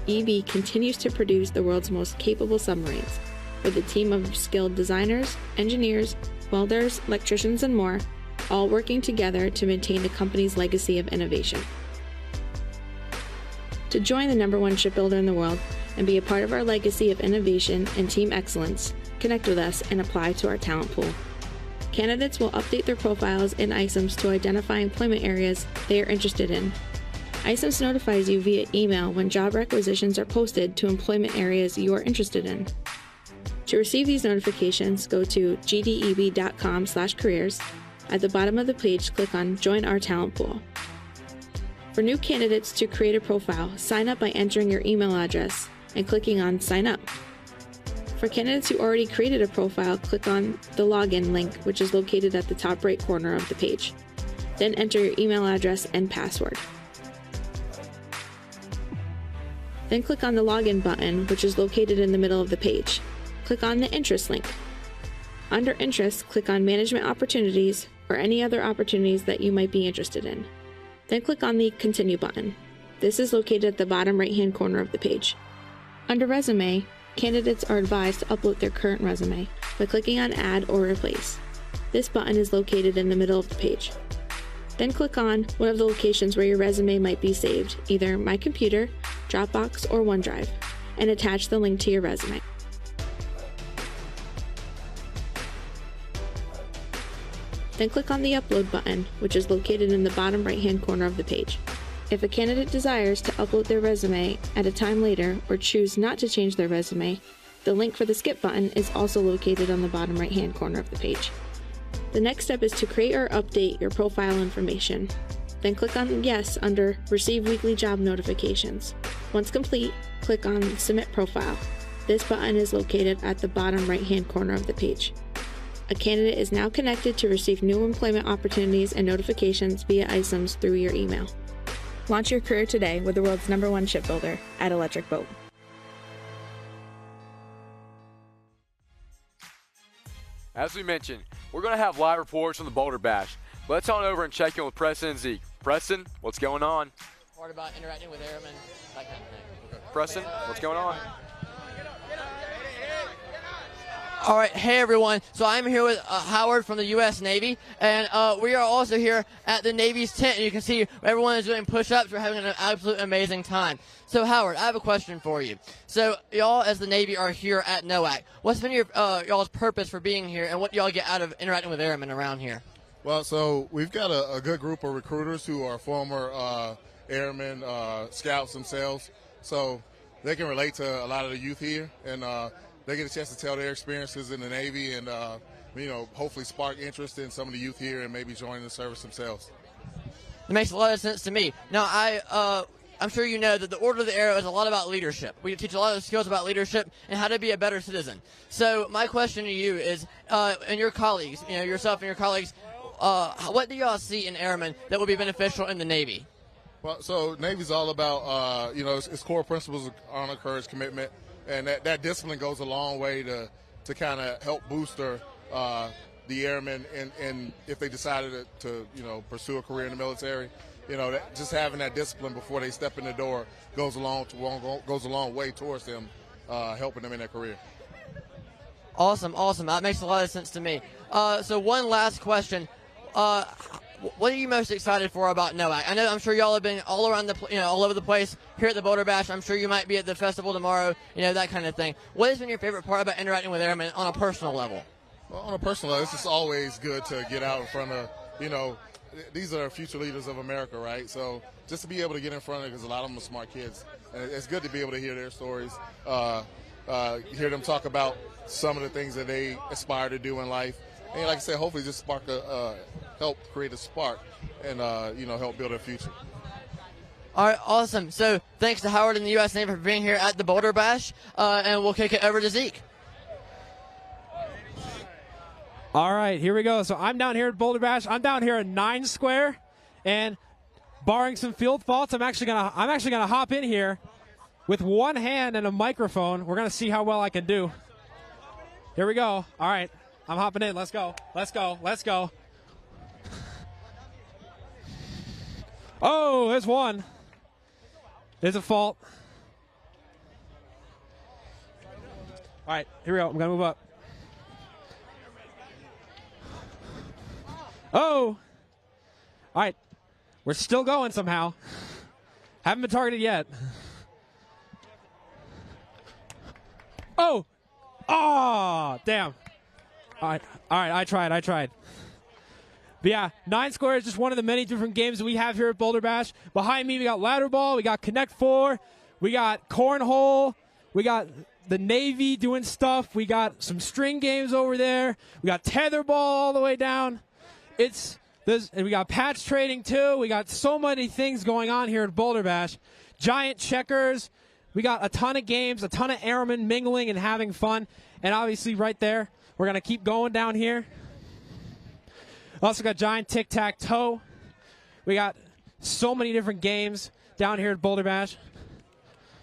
EB continues to produce the world's most capable submarines, with a team of skilled designers, engineers, welders, electricians, and more, all working together to maintain the company's legacy of innovation. To join the #1 shipbuilder in the world and be a part of our legacy of innovation and team excellence, connect with us and apply to our talent pool. Candidates will update their profiles in ISEMS to identify employment areas they are interested in. ISEMS notifies you via email when job requisitions are posted to employment areas you are interested in. To receive these notifications, go to gdeb.com/careers. At the bottom of the page, click on Join Our Talent Pool. For new candidates to create a profile, sign up by entering your email address and clicking on Sign Up. For candidates who already created a profile, click on the login link, which is located at the top right corner of the page. Then enter your email address and password. Then click on the login button, which is located in the middle of the page. Click on the interest link. Under Interests, click on Management Opportunities or any other opportunities that you might be interested in. Then click on the Continue button. This is located at the bottom right-hand corner of the page. Under Resume, candidates are advised to upload their current resume by clicking on Add or Replace. This button is located in the middle of the page. Then click on one of the locations where your resume might be saved, either My Computer, Dropbox, or OneDrive, and attach the link to your resume. Then click on the Upload button, which is located in the bottom right-hand corner of the page. If a candidate desires to upload their resume at a time later or choose not to change their resume, the link for the Skip button is also located on the bottom right-hand corner of the page. The next step is to create or update your profile information. Then click on Yes under Receive Weekly Job Notifications. Once complete, click on Submit Profile. This button is located at the bottom right-hand corner of the page. A candidate is now connected to receive new employment opportunities and notifications via ISEMS through your email. Launch your career today with the world's #1 shipbuilder at Electric Boat. As we mentioned, we're going to have live reports from the Boulder Bash. Let's on over and check in with Preston and Zeke. Preston, what's going on? Part about interacting with airmen, that kind of thing. Preston, what's going on? All right, hey everyone. So I'm here with Howard from the U.S. Navy, and we are also here at the Navy's tent, and you can see everyone is doing push-ups. We're having an absolute amazing time. So Howard, I have a question for you. So y'all as the Navy are here at NOAC. What's been your y'all's purpose for being here, and what y'all get out of interacting with airmen around here? Well, so we've got a good group of recruiters who are former airmen, scouts themselves, so they can relate to a lot of the youth here, and they get a chance to tell their experiences in the Navy and, hopefully spark interest in some of the youth here and maybe join the service themselves. It makes a lot of sense to me. Now, I'm sure you know that the Order of the Arrow is a lot about leadership. We teach a lot of skills about leadership and how to be a better citizen. So my question to you is, and your colleagues, yourself and your colleagues, what do y'all see in airmen that would be beneficial in the Navy? Well, so Navy's all about, its core principles of honor, courage, commitment. And that discipline goes a long way to kind of help booster the airmen, and if they decided to pursue a career in the military, just having that discipline before they step in the door goes a long way towards them helping them in their career. Awesome. That makes a lot of sense to me. So one last question. What are you most excited for about NOAC? I'm sure y'all have been all around all over the place here at the Boulder Bash. I'm sure you might be at the festival tomorrow, that kind of thing. What has been your favorite part about interacting with airmen on a personal level? Well, on a personal level, it's just always good to get out in front of, these are future leaders of America, right? So just to be able to get in front of them, because a lot of them are smart kids. And it's good to be able to hear their stories hear them talk about some of the things that they aspire to do in life. And like I said, hopefully just help create a spark and, help build a future. All right, awesome. So thanks to Howard and the U.S. Navy for being here at the Boulder Bash, and we'll kick it over to Zeke. All right, here we go. So I'm down here at Boulder Bash. I'm down here at 9 Square, and barring some field faults, I'm actually gonna hop in here with one hand and a microphone. We're gonna see how well I can do. Here we go. All right, I'm hopping in. Let's go. Let's go. Let's go. Oh, there's one. There's a fault. All right, here we go. I'm gonna move up. Oh! All right. We're still going somehow. Haven't been targeted yet. Oh! Oh! Damn. All right. I tried. But yeah, 9 Square is just one of the many different games that we have here at Boulder Bash. Behind me, we got ladder ball, we got Connect 4, we got cornhole, we got the Navy doing stuff, we got some string games over there, we got tetherball all the way down. And we got patch trading too. We got so many things going on here at Boulder Bash. Giant checkers. We got a ton of games, a ton of airmen mingling and having fun. And obviously right there, we're going to keep going down here. Also got giant tic-tac-toe. We got so many different games down here at Boulder Bash.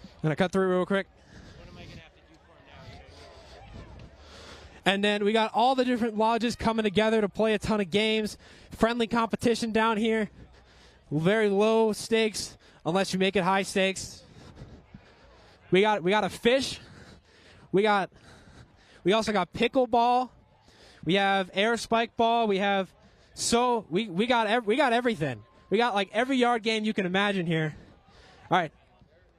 I'm going to cut through real quick. And then we got all the different lodges coming together to play a ton of games. Friendly competition down here. Very low stakes, unless you make it high stakes. We got a fish. We also got pickleball. We have air spike ball. We got everything. We got like every yard game you can imagine here. All right.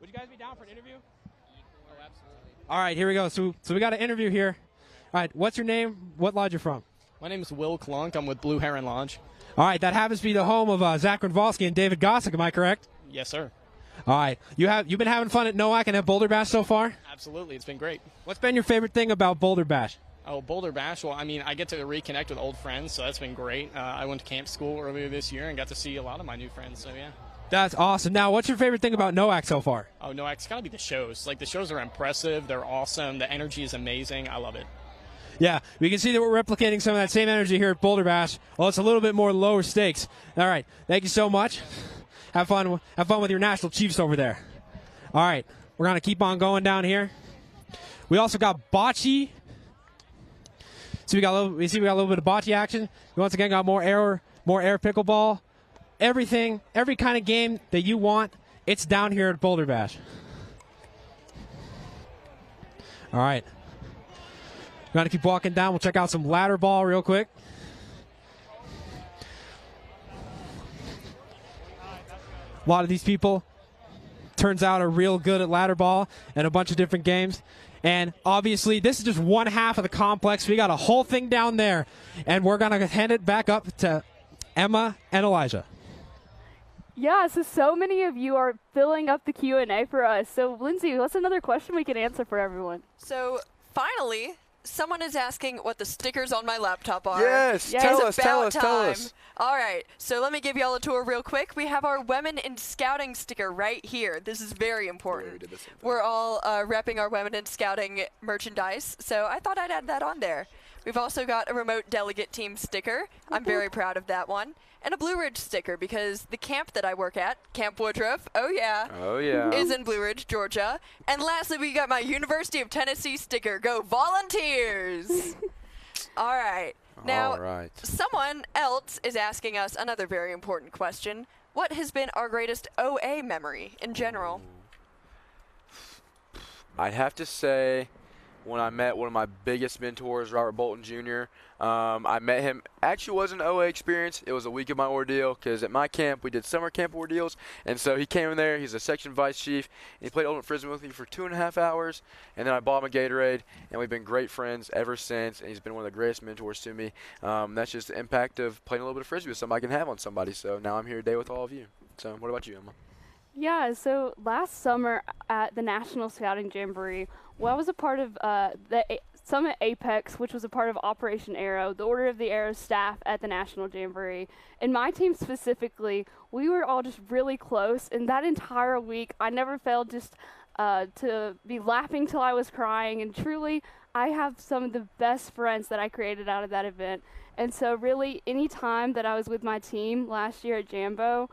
Would you guys be down for an interview? Oh, absolutely. All right, here we go. So we got an interview here. All right, what's your name? What lodge you from? My name is Will Klunk. I'm with Blue Heron Lodge. All right, that happens to be the home of Zach Renvalski and David Gossick. Am I correct? Yes, sir. All right, you've been having fun at NOAC and at Boulder Bash so far? Absolutely, it's been great. What's been your favorite thing about Boulder Bash? Oh, Boulder Bash. Well, I mean, I get to reconnect with old friends, so that's been great. I went to camp school earlier this year and got to see a lot of my new friends. So yeah. That's awesome. Now, what's your favorite thing about NOAC so far? Oh, NOAC's gotta be the shows. Like the shows are impressive. They're awesome. The energy is amazing. I love it. Yeah, we can see that we're replicating some of that same energy here at Boulder Bash. Well, it's a little bit more lower stakes. All right, thank you so much. Have fun with your national chiefs over there. All right, we're gonna keep on going down here. We also got bocce. So we got a little bit of bocce action. We once again got more air pickleball. Everything, every kind of game that you want, it's down here at Boulder Bash. All right. We're going to keep walking down. We'll check out some ladder ball real quick. A lot of these people, turns out, are real good at ladder ball and a bunch of different games. And obviously, this is just one half of the complex. We got a whole thing down there. And we're going to hand it back up to Emma and Elijah. Yeah, so many of you are filling up the Q&A for us. So, Lindsay, what's another question we can answer for everyone? So, finally, someone is asking what the stickers on my laptop are. Yes, tell us. All right, so let me give you all a tour real quick. We have our Women in Scouting sticker right here. This is very important. We're all repping our Women in Scouting merchandise, so I thought I'd add that on there. We've also got a remote delegate team sticker. I'm very proud of that one. And a Blue Ridge sticker because the camp that I work at, Camp Woodruff, is in Blue Ridge, Georgia. And lastly, we got my University of Tennessee sticker. Go Volunteers! All right. Now, someone else is asking us another very important question. What has been our greatest OA memory in general? I'd have to say when I met one of my biggest mentors, Robert Bolton Jr. I met him. Actually, it wasn't an OA experience. It was a week of my ordeal because at my camp we did summer camp ordeals, and so he came in there. He's a section vice chief, and he played ultimate frisbee with me for 2.5 hours, and then I bought him a Gatorade, and we've been great friends ever since. And he's been one of the greatest mentors to me. That's just the impact of playing a little bit of frisbee with somebody can have on somebody. So now I'm here today with all of you. So what about you, Emma? Yeah, so last summer at the National Scouting Jamboree, Well, I was a part of Summit Apex, which was a part of Operation Arrow, the Order of the Arrow staff at the National Jamboree. And my team specifically, we were all just really close. And that entire week, I never failed just to be laughing till I was crying. And truly, I have some of the best friends that I created out of that event. And so really, any time that I was with my team last year at Jambo,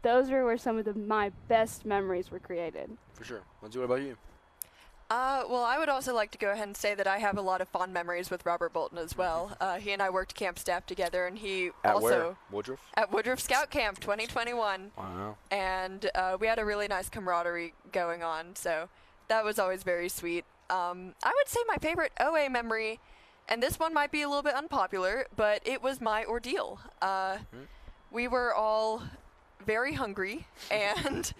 those are where some of my best memories were created. For sure. Lindsay, what about you? Well, I would also like to go ahead and say that I have a lot of fond memories with Robert Bolton as well. He and I worked camp staff together, and he At also where? Woodruff? at Woodruff Scout Camp 2021. Wow. And we had a really nice camaraderie going on, so that was always very sweet. I would say my favorite OA memory, and this one might be a little bit unpopular, but it was my ordeal. We were all very hungry, and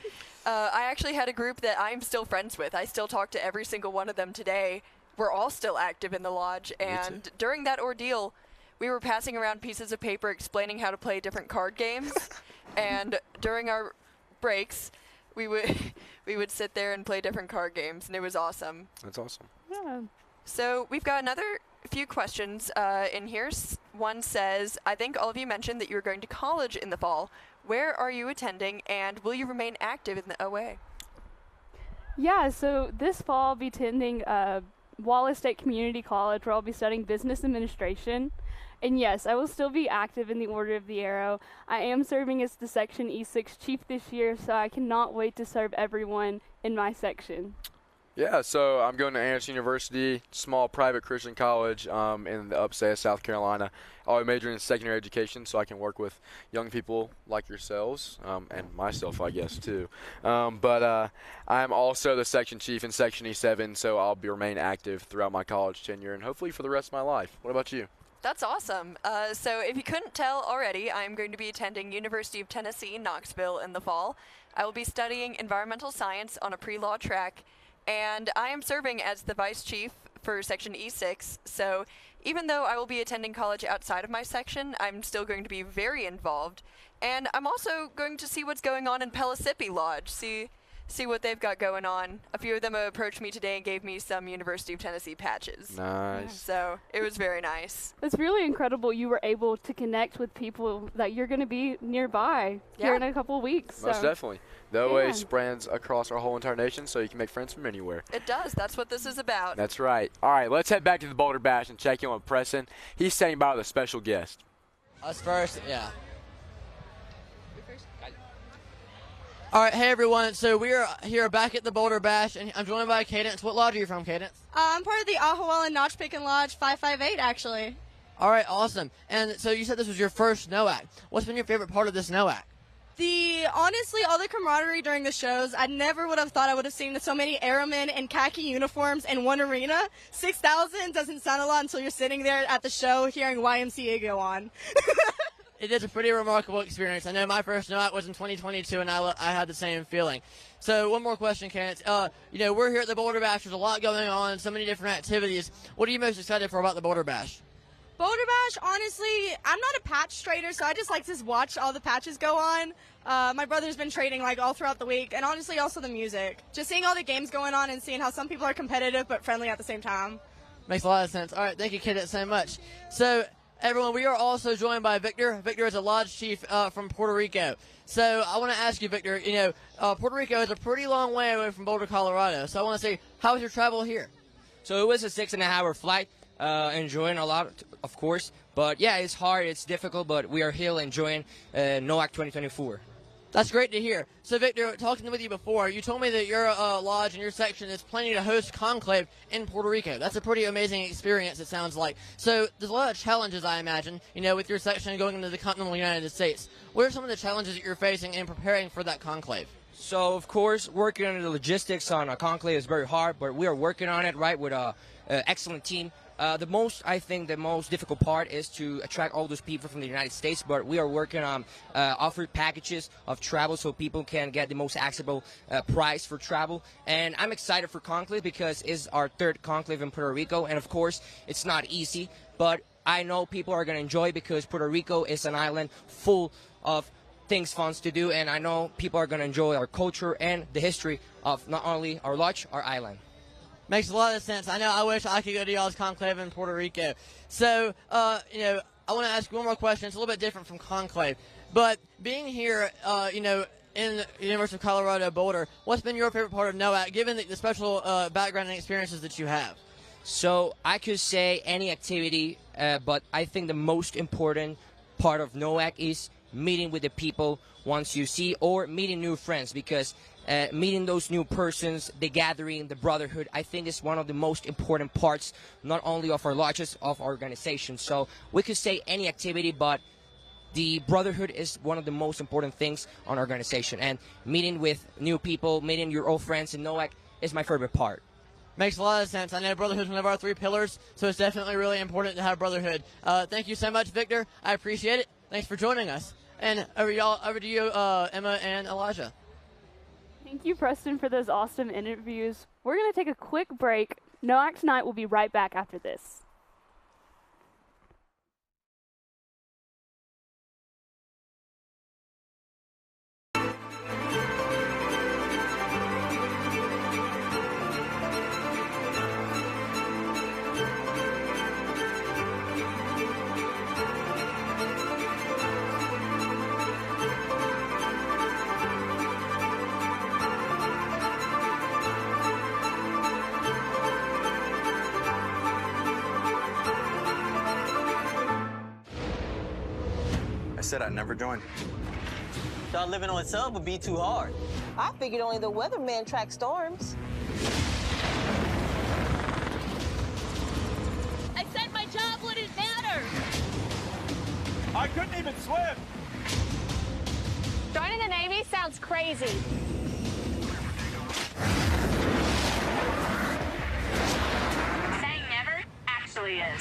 I actually had a group that I'm still friends with. I still talk to every single one of them today. We're all still active in the lodge, and during that ordeal, we were passing around pieces of paper explaining how to play different card games, and during our breaks, we would sit there and play different card games, and it was awesome. That's awesome. Yeah. So we've got another few questions in here. One says, I think all of you mentioned that you were going to college in the fall. Where are you attending, and will you remain active in the OA? Yeah, so this fall I'll be attending Wallace State Community College, where I'll be studying business administration. And yes, I will still be active in the Order of the Arrow. I am serving as the Section E6 chief this year, so I cannot wait to serve everyone in my section. Yeah, so I'm going to Anderson University, small private Christian college in the upstate of South Carolina. I'll be majoring in secondary education so I can work with young people like yourselves and myself, I guess, too. But I'm also the section chief in Section E7, so I'll remain active throughout my college tenure and hopefully for the rest of my life. What about you? That's awesome. So if you couldn't tell already, I'm going to be attending University of Tennessee, Knoxville in the fall. I will be studying environmental science on a pre-law track, and I am serving as the vice chief for Section E6. So even though I will be attending college outside of my section, I'm still going to be very involved. And I'm also going to see what's going on in Pellissippi Lodge, see what they've got going on. A few of them approached me today and gave me some University of Tennessee patches. Nice. So it was very nice. It's really incredible you were able to connect with people that you're going to be nearby here in a couple of weeks. Most so. definitely. The OA spreads across our whole entire nation, so you can make friends from anywhere. It does. That's what this is about. That's right. All right, let's head back to the Boulder Bash and check in with Preston. He's standing by with a special guest. Us first, yeah. All right, hey everyone. So we are here back at the Boulder Bash, and I'm joined by Cadence. What lodge are you from, Cadence? I'm part of the Ahawalan Notch Pickin' Lodge 558, actually. All right, awesome. And so you said this was your first NOAC. What's been your favorite part of this NOAC? Honestly, all the camaraderie during the shows. I never would have thought I would have seen so many airmen in khaki uniforms in one arena. 6,000 doesn't sound a lot until you're sitting there at the show hearing YMCA go on. It is a pretty remarkable experience. I know my first NOAC was in 2022, and I had the same feeling. So one more question, Cadence. We're here at the Boulder Bash. There's a lot going on, so many different activities. What are you most excited for about the Boulder Bash? Boulder Bash, honestly, I'm not a patch trader, so I just like to watch all the patches go on. My brother's been trading all throughout the week, and honestly also the music. Just seeing all the games going on and seeing how some people are competitive but friendly at the same time. Makes a lot of sense. All right, thank you, Cadence, so much. So, everyone, we are also joined by Victor. Victor is a lodge chief from Puerto Rico. So I want to ask you, Victor, Puerto Rico is a pretty long way away from Boulder, Colorado. So I want to say, how was your travel here? So it was a 6.5-hour flight. Enjoying a lot, of course. But yeah, it's hard, it's difficult, but we are here enjoying NOAC 2024. That's great to hear. So, Victor, talking with you before, you told me that your lodge and your section is planning to host conclave in Puerto Rico. That's a pretty amazing experience, it sounds like. So, there's a lot of challenges, I imagine, with your section going into the continental United States. What are some of the challenges that you're facing in preparing for that conclave? So, of course, working on the logistics on a conclave is very hard, but we are working on it, right, with an excellent team. The most difficult part is to attract all those people from the United States, but we are working on offered packages of travel so people can get the most accessible price for travel. And I'm excited for conclave because it's our third conclave in Puerto Rico, and of course, it's not easy, but I know people are going to enjoy because Puerto Rico is an island full of things fun to do, and I know people are going to enjoy our culture and the history of not only our lodge, our island. Makes a lot of sense. I know. I wish I could go to y'all's conclave in Puerto Rico. So, you know, I want to ask one more question. It's a little bit different from conclave, but being here, you know, in the University of Colorado Boulder, what's been your favorite part of NOAC, given the special background and experiences that you have? So I could say any activity, but I think the most important part of NOAC is meeting with the people once you see, or meeting new friends, because meeting those new persons, the gathering, the brotherhood, I think is one of the most important parts, not only of our lodges, of our organization. So we could say any activity, but the brotherhood is one of the most important things on our organization. And meeting with new people, meeting your old friends in NOAC is my favorite part. Makes a lot of sense. I know brotherhood is one of our 3 pillars, so it's definitely really important to have brotherhood. Thank you so much, Victor. I appreciate it. Thanks for joining us. And over to you, Emma and Elijah. Thank you, Preston, for those awesome interviews. We're going to take a quick break. NOAC Tonight will be right back after this. I said I'd never join. Thought living on sub would be too hard. I figured only the weatherman tracks storms. I said my job wouldn't matter. I couldn't even swim. Joining the Navy sounds crazy. Saying never actually is.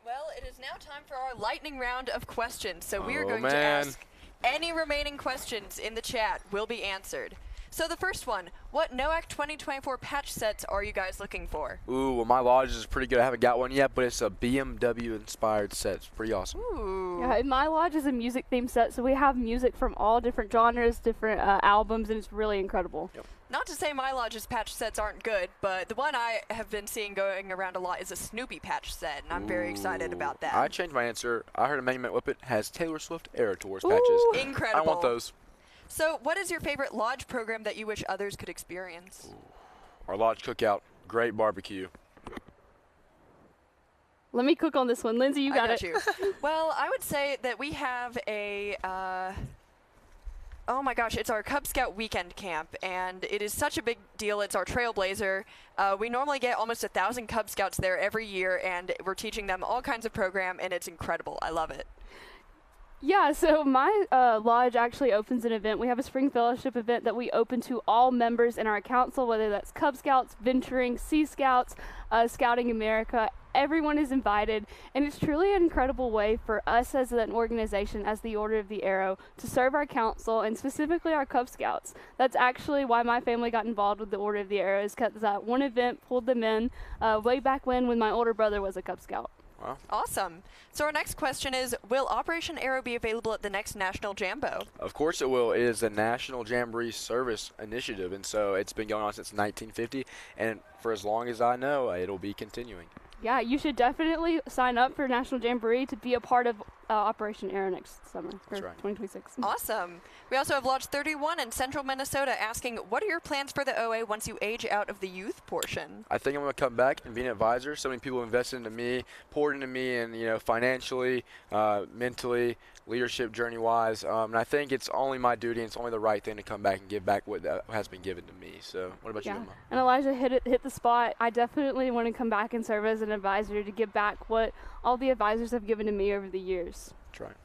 Well, it is now time for our lightning round of questions. So we are going to man. ask any remaining questions in the chat will be answered. So the first one, what NOAC 2024 patch sets are you guys looking for? Ooh, well, my lodge is pretty good. I haven't got one yet, but it's a BMW-inspired set. It's pretty awesome. Ooh. Yeah, and my lodge is a music theme set, so we have music from all different genres, different albums, and it's really incredible. Yep. Not to say my lodge's patch sets aren't good, but the one I have been seeing going around a lot is a Snoopy patch set, and I'm very excited about that. I changed my answer. I heard a Monument Whippet has Taylor Swift Era Tours patches. Incredible. I want those. So what is your favorite lodge program that you wish others could experience? Our lodge cookout, great barbecue. Let me cook on this one. Lindsay, you got it. You. Well, I would say that we have a, oh my gosh, it's our Cub Scout weekend camp, and it is such a big deal. It's our Trailblazer. We normally get almost 1,000 Cub Scouts there every year, and we're teaching them all kinds of program, and it's incredible. I love it. Yeah, so my lodge actually opens an event. We have a spring fellowship event that we open to all members in our council, whether that's Cub Scouts, Venturing, Sea Scouts, Scouting America. Everyone is invited, and it's truly an incredible way for us as an organization, as the Order of the Arrow, to serve our council and specifically our Cub Scouts. That's actually why my family got involved with the Order of the Arrow, is because that one event pulled them in way back when my older brother was a Cub Scout. Wow. Awesome. So our next question is, will Operation Arrow be available at the next National Jambo? Of course it will. It is a National Jamboree Service Initiative, and so it's been going on since 1950, and for as long as I know, it'll be continuing. Yeah, you should definitely sign up for National Jamboree to be a part of Operation Arrow next summer, for 2026. Awesome. We also have Lodge 31 in central Minnesota asking, what are your plans for the OA once you age out of the youth portion? I think I'm going to come back and be an advisor. So many people invested into me, poured into me, and financially, mentally, leadership journey-wise. And I think it's only my duty and it's only the right thing to come back and give back what has been given to me. So what about you, Emma? And Elijah hit the spot. I definitely want to come back and serve as an advisor to give back what all the advisors have given to me over the years. That's right.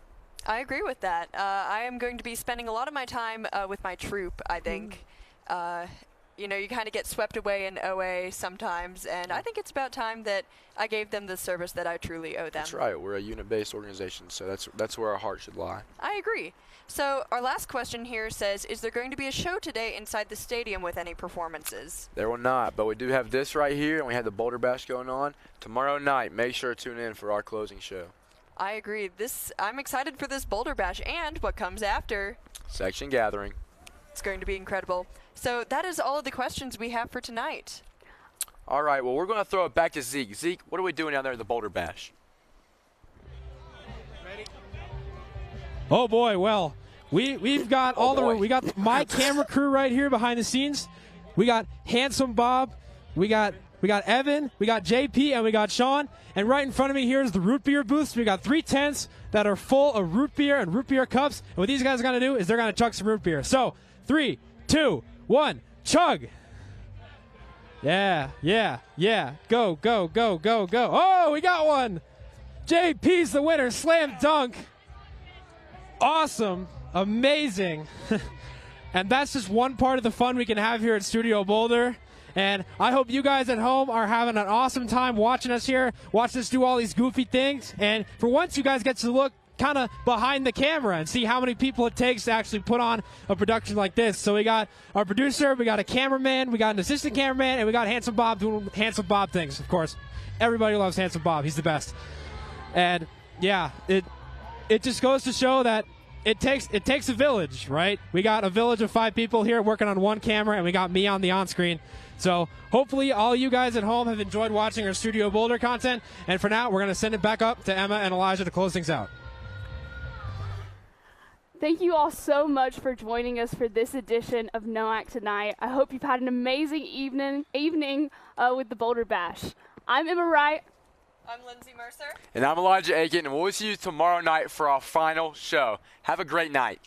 I agree with that. I am going to be spending a lot of my time with my troop, I think. You kind of get swept away in OA sometimes, and I think it's about time that I gave them the service that I truly owe them. That's right. We're a unit-based organization, so that's where our heart should lie. I agree. So our last question here says, is there going to be a show today inside the stadium with any performances? There will not, but we do have this right here, and we have the Boulder Bash going on. Tomorrow night, make sure to tune in for our closing show. I agree. I'm excited for this Boulder Bash and what comes after. Section Gathering. It's going to be incredible. So that is all of the questions we have for tonight. All right, well, we're going to throw it back to Zeke. Zeke, what are we doing down there at the Boulder Bash? Oh boy, well, we've got we got my camera crew right here behind the scenes. We got Handsome Bob, we got Evan, we got JP, and we got Sean. And right in front of me here is the root beer booth. So we got 3 tents that are full of root beer and root beer cups. And what these guys are going to do is they're going to chug some root beer. So 3, 2, 1, chug. Yeah. Go, go, go, go, go. Oh, we got one. JP's the winner. Slam dunk. Awesome. Amazing. And that's just one part of the fun we can have here at Studio Boulder. And I hope you guys at home are having an awesome time watching us here, watching us do all these goofy things. And for once, you guys get to look kind of behind the camera and see how many people it takes to actually put on a production like this. So we got our producer, we got a cameraman, we got an assistant cameraman, and we got Handsome Bob doing Handsome Bob things, of course. Everybody loves Handsome Bob. He's the best. And, yeah, it just goes to show that it takes a village, right? We got a village of 5 people here working on one camera, and we got me on the on-screen. So hopefully all you guys at home have enjoyed watching our Studio Boulder content. And for now, we're going to send it back up to Emma and Elijah to close things out. Thank you all so much for joining us for this edition of NOAC Tonight. I hope you've had an amazing evening with the Boulder Bash. I'm Emma Wright. I'm Lindsay Mercer. And I'm Elijah Aiken, and we'll see you tomorrow night for our final show. Have a great night.